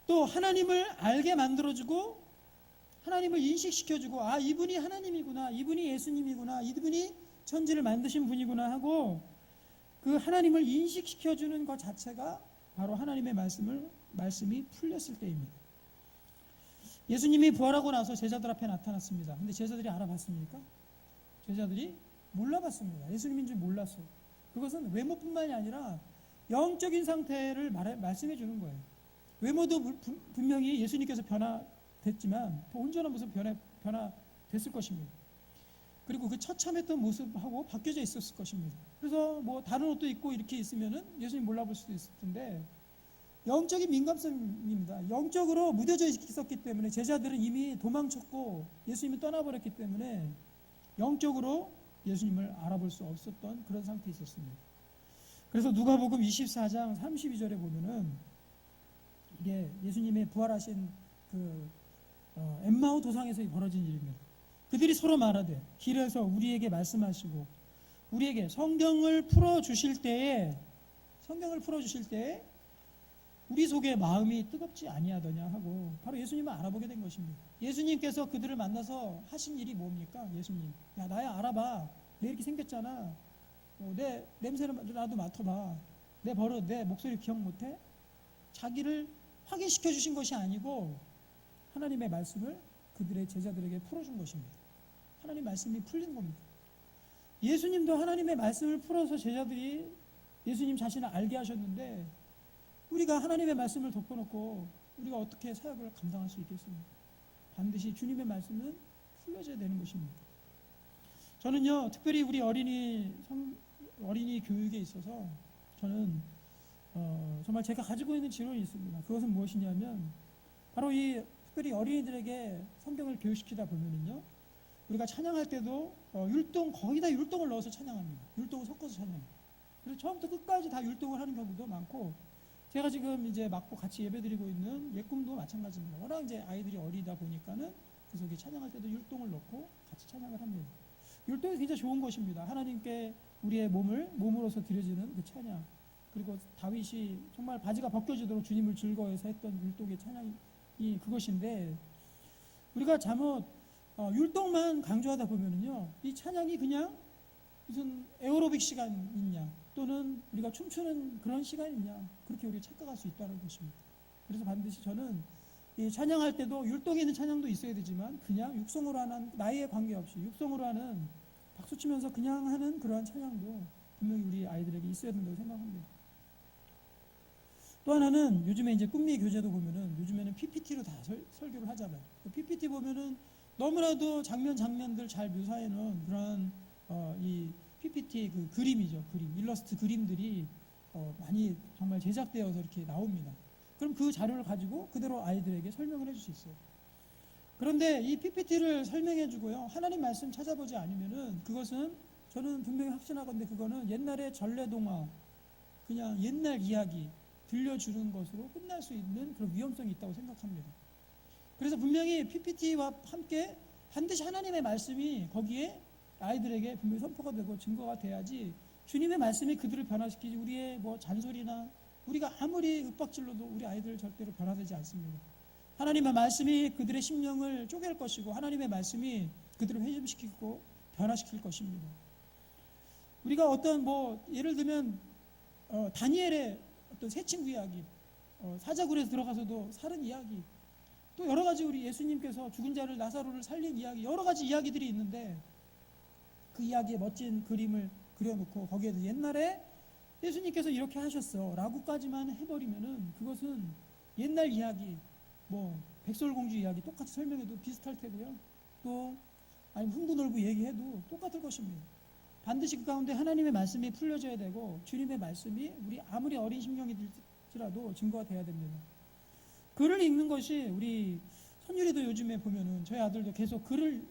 또 하나님을 알게 만들어주고 하나님을 인식시켜주고 이분이 하나님이구나, 이분이 예수님이구나, 이분이 천지를 만드신 분이구나 하고 그 하나님을 인식시켜주는 것 자체가 바로 하나님의 말씀이 풀렸을 때입니다. 예수님이 부활하고 나서 제자들 앞에 나타났습니다. 근데 제자들이 알아봤습니까? 제자들이 몰라봤습니다. 예수님인 줄 몰랐어요. 그것은 외모뿐만이 아니라 영적인 상태를 말씀해 주는 거예요. 외모도 분명히 예수님께서 변화됐지만 더 온전한 모습 변화됐을 것입니다. 그리고 그 처참했던 모습하고 바뀌어져 있었을 것입니다. 그래서 뭐 다른 옷도 입고 이렇게 있으면은 예수님 몰라볼 수도 있을 텐데 영적인 민감성입니다. 영적으로 무뎌져 있었기 때문에 제자들은 이미 도망쳤고 예수님이 떠나버렸기 때문에 영적으로 예수님을 알아볼 수 없었던 그런 상태에 있었습니다. 그래서 누가복음 24장 32절에 보면은 이게 예수님의 부활하신 그 엠마오 도상에서 벌어진 일입니다. 그들이 서로 말하되 길에서 우리에게 말씀하시고 우리에게 성경을 풀어주실 때에 우리 속에 마음이 뜨겁지 아니하더냐 하고 바로 예수님을 알아보게 된 것입니다. 예수님께서 그들을 만나서 하신 일이 뭡니까? 예수님, 야 나야 알아봐. 내 이렇게 생겼잖아. 내 냄새를 나도 맡아봐. 내 버릇, 내 목소리 기억 못해? 자기를 확인시켜 주신 것이 아니고 하나님의 말씀을 그들의 제자들에게 풀어준 것입니다. 하나님 말씀이 풀린 겁니다. 예수님도 하나님의 말씀을 풀어서 제자들이 예수님 자신을 알게 하셨는데 우리가 하나님의 말씀을 덮어놓고 우리가 어떻게 사역을 감당할 수 있겠습니까? 반드시 주님의 말씀은 풀려져야 되는 것입니다. 저는요, 특별히 우리 어린이 교육에 있어서 저는 정말 제가 가지고 있는 지론이 있습니다. 그것은 무엇이냐면 바로 이 특별히 어린이들에게 성경을 교육시키다 보면은요, 우리가 찬양할 때도 거의 다 율동을 넣어서 찬양합니다. 율동을 섞어서 찬양해요. 그래서 처음부터 끝까지 다 율동을 하는 경우도 많고, 제가 지금 이제 맡고 같이 예배드리고 있는 예꿈도 마찬가지입니다. 워낙 이제 아이들이 어리다 보니까는 그 속에 찬양할 때도 율동을 넣고 같이 찬양을 합니다. 율동이 굉장히 좋은 것입니다. 하나님께 우리의 몸으로서 드려지는 그 찬양. 그리고 다윗이 정말 바지가 벗겨지도록 주님을 즐거워해서 했던 율동의 찬양이 그것인데, 우리가 잘못 율동만 강조하다 보면은요, 이 찬양이 그냥 무슨 에어로빅 시간이냐 또는 우리가 춤추는 그런 시간이냐 그렇게 우리가 착각할 수 있다는 것입니다. 그래서 반드시 저는 이 찬양할 때도 율동에 있는 찬양도 있어야 되지만 그냥 육성으로 하는, 나이에 관계없이 육성으로 하는, 박수 치면서 그냥 하는 그러한 찬양도 분명히 우리 아이들에게 있어야 된다고 생각합니다. 또 하나는 요즘에 이제 꿈미 교재도 보면은 요즘에는 PPT로 다 설교를 하잖아요. PPT 보면은 너무나도 장면들 잘 묘사해 놓은 그런 이 PPT 그 그림이죠. 일러스트 그림들이 많이 정말 제작되어서 이렇게 나옵니다. 그럼 그 자료를 가지고 그대로 아이들에게 설명을 해줄 수 있어요. 그런데 이 PPT를 설명해 주고요, 하나님 말씀 찾아보지 않으면은 그것은 저는 분명히 확신하건대 그거는 옛날의 전래동화, 그냥 옛날 이야기 들려주는 것으로 끝날 수 있는 그런 위험성이 있다고 생각합니다. 그래서 분명히 PPT와 함께 반드시 하나님의 말씀이 거기에 아이들에게 분명히 선포가 되고 증거가 돼야지 주님의 말씀이 그들을 변화시키지 우리의 뭐 잔소리나 우리가 아무리 윽박질러도 우리 아이들 절대로 변화되지 않습니다. 하나님의 말씀이 그들의 심령을 쪼갤 것이고 하나님의 말씀이 그들을 회심시키고 변화시킬 것입니다. 우리가 어떤 예를 들면 다니엘의 어떤 새 친구 이야기, 사자굴에 들어가서도 살은 이야기, 또 여러 가지 우리 예수님께서 죽은 자를 나사로를 살린 이야기, 여러 가지 이야기들이 있는데 그 이야기에 멋진 그림을 그려놓고 거기에도 옛날에 예수님께서 이렇게 하셨어 라고까지만 해버리면은 그것은 옛날 이야기, 백설공주 이야기 똑같이 설명해도 비슷할 테고요, 또 아니면 흥부놀부 얘기해도 똑같을 것입니다. 반드시 그 가운데 하나님의 말씀이 풀려져야 되고 주님의 말씀이 우리 아무리 어린 심령이들지라도 증거가 돼야 됩니다. 글을 읽는 것이 우리 선율이도 요즘에 보면은 저희 아들도 계속 글을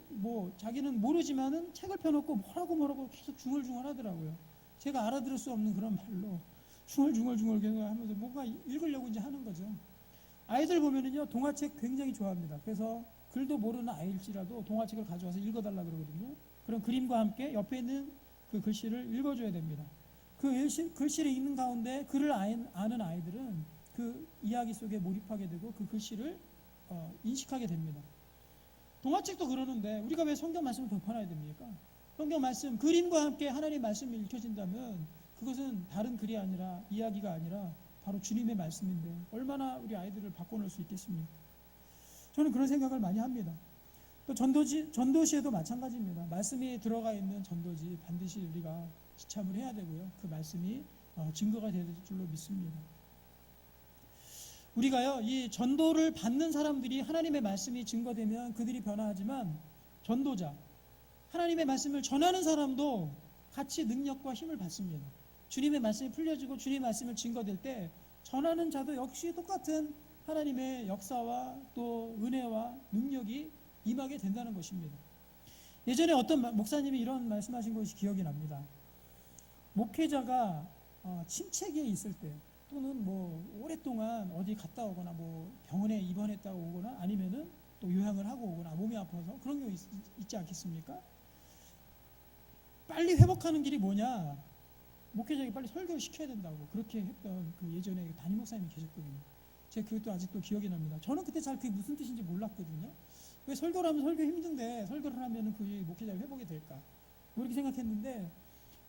자기는 모르지만은 책을 펴놓고 뭐라고 계속 중얼중얼 하더라고요. 제가 알아들을 수 없는 그런 말로 중얼중얼 계속 하면서 뭔가 읽으려고 이제 하는 거죠. 아이들 보면은요, 동화책 굉장히 좋아합니다. 그래서 글도 모르는 아이일지라도 동화책을 가져와서 읽어달라 그러거든요. 그런 그림과 함께 옆에 있는 그 글씨를 읽어줘야 됩니다. 그 글씨를 읽는 가운데 글을 아는 아이들은 그 이야기 속에 몰입하게 되고 그 글씨를 인식하게 됩니다. 동화책도 그러는데 우리가 왜 성경 말씀을 덮어놔야 됩니까? 성경 말씀, 그림과 함께 하나님의 말씀이 읽혀진다면 그것은 다른 글이 아니라 이야기가 아니라 바로 주님의 말씀인데 얼마나 우리 아이들을 바꿔놓을 수 있겠습니까? 저는 그런 생각을 많이 합니다. 또 전도시에도 마찬가지입니다. 말씀이 들어가 있는 전도지 반드시 우리가 지참을 해야 되고요, 그 말씀이 증거가 될 줄로 믿습니다. 우리가요, 이 전도를 받는 사람들이 하나님의 말씀이 증거되면 그들이 변화하지만 전도자, 하나님의 말씀을 전하는 사람도 같이 능력과 힘을 받습니다. 주님의 말씀이 풀려지고 주님의 말씀을 증거될 때 전하는 자도 역시 똑같은 하나님의 역사와 또 은혜와 능력이 임하게 된다는 것입니다. 예전에 어떤 목사님이 이런 말씀하신 것이 기억이 납니다. 목회자가 침체기에 있을 때 또는 뭐 오랫동안 어디 갔다 오거나 뭐 병원에 입원했다가 오거나 아니면은 또 요양을 하고 오거나 몸이 아파서 그런 경우 있지 않겠습니까? 빨리 회복하는 길이 뭐냐? 목회자에게 빨리 설교를 시켜야 된다고 그렇게 했던 그 예전에 담임 목사님이 계셨거든요. 제가 그것도 아직도 기억이 납니다. 저는 그때 잘 그게 무슨 뜻인지 몰랐거든요. 왜 설교를 하면 설교 힘든데 설교를 하면 그 목회자가 회복이 될까? 뭐 이렇게 생각했는데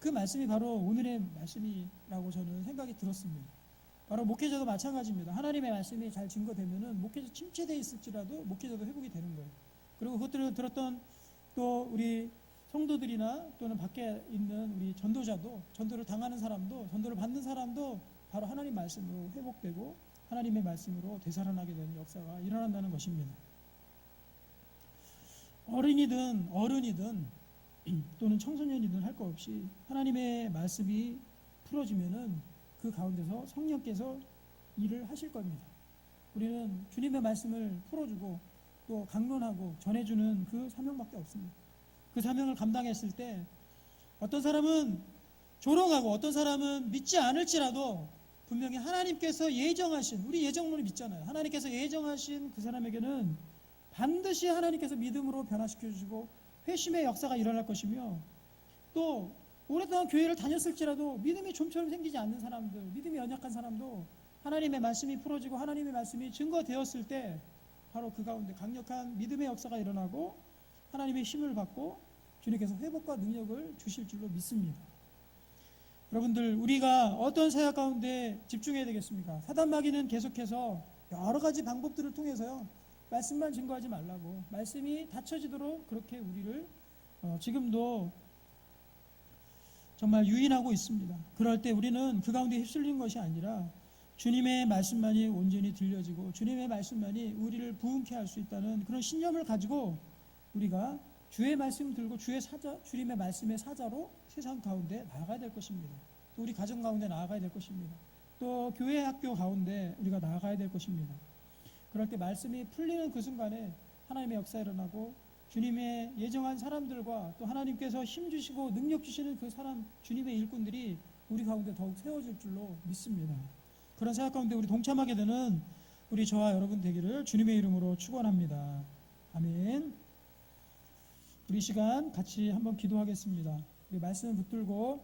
그 말씀이 바로 오늘의 말씀이라고 저는 생각이 들었습니다. 바로 목회자도 마찬가지입니다. 하나님의 말씀이 잘 증거되면은 목회자 침체되어 있을지라도 목회자도 회복이 되는 거예요. 그리고 그것들을 들었던 또 우리 성도들이나 또는 밖에 있는 우리 전도자도, 전도를 당하는 사람도, 전도를 받는 사람도 바로 하나님 말씀으로 회복되고 하나님의 말씀으로 되살아나게 되는 역사가 일어난다는 것입니다. 어린이든 어른이든 또는 청소년이든 할 것 없이 하나님의 말씀이 풀어지면은 그 가운데서 성령께서 일을 하실 겁니다. 우리는 주님의 말씀을 풀어주고 또 강론하고 전해주는 그 사명밖에 없습니다. 그 사명을 감당했을 때 어떤 사람은 조롱하고 어떤 사람은 믿지 않을지라도 분명히 하나님께서 예정하신, 우리 예정론을 믿잖아요. 하나님께서 예정하신 그 사람에게는 반드시 하나님께서 믿음으로 변화시켜 주시고 회심의 역사가 일어날 것이며, 또 오랫동안 교회를 다녔을지라도 믿음이 좀처럼 생기지 않는 사람들, 믿음이 연약한 사람도 하나님의 말씀이 풀어지고 하나님의 말씀이 증거되었을 때 바로 그 가운데 강력한 믿음의 역사가 일어나고 하나님의 힘을 받고 주님께서 회복과 능력을 주실 줄로 믿습니다. 여러분들, 우리가 어떤 사역 가운데 집중해야 되겠습니까? 사단마귀는 계속해서 여러 가지 방법들을 통해서요, 말씀만 증거하지 말라고, 말씀이 닫혀지도록 그렇게 우리를 지금도 정말 유인하고 있습니다. 그럴 때 우리는 그 가운데 휩쓸린 것이 아니라 주님의 말씀만이 온전히 들려지고 주님의 말씀만이 우리를 부흥케 할 수 있다는 그런 신념을 가지고 우리가 주의 말씀 들고 주님의 말씀의 사자로 세상 가운데 나아가야 될 것입니다. 또 우리 가정 가운데 나아가야 될 것입니다. 또 교회 학교 가운데 우리가 나아가야 될 것입니다. 그럴 때 말씀이 풀리는 그 순간에 하나님의 역사가 일어나고 주님의 예정한 사람들과 또 하나님께서 힘 주시고 능력 주시는 그 사람, 주님의 일꾼들이 우리 가운데 더욱 세워질 줄로 믿습니다. 그런 생각 가운데 우리 동참하게 되는 우리 저와 여러분 되기를 주님의 이름으로 축원합니다. 아멘. 우리 시간 같이 한번 기도하겠습니다. 우리 말씀을 붙들고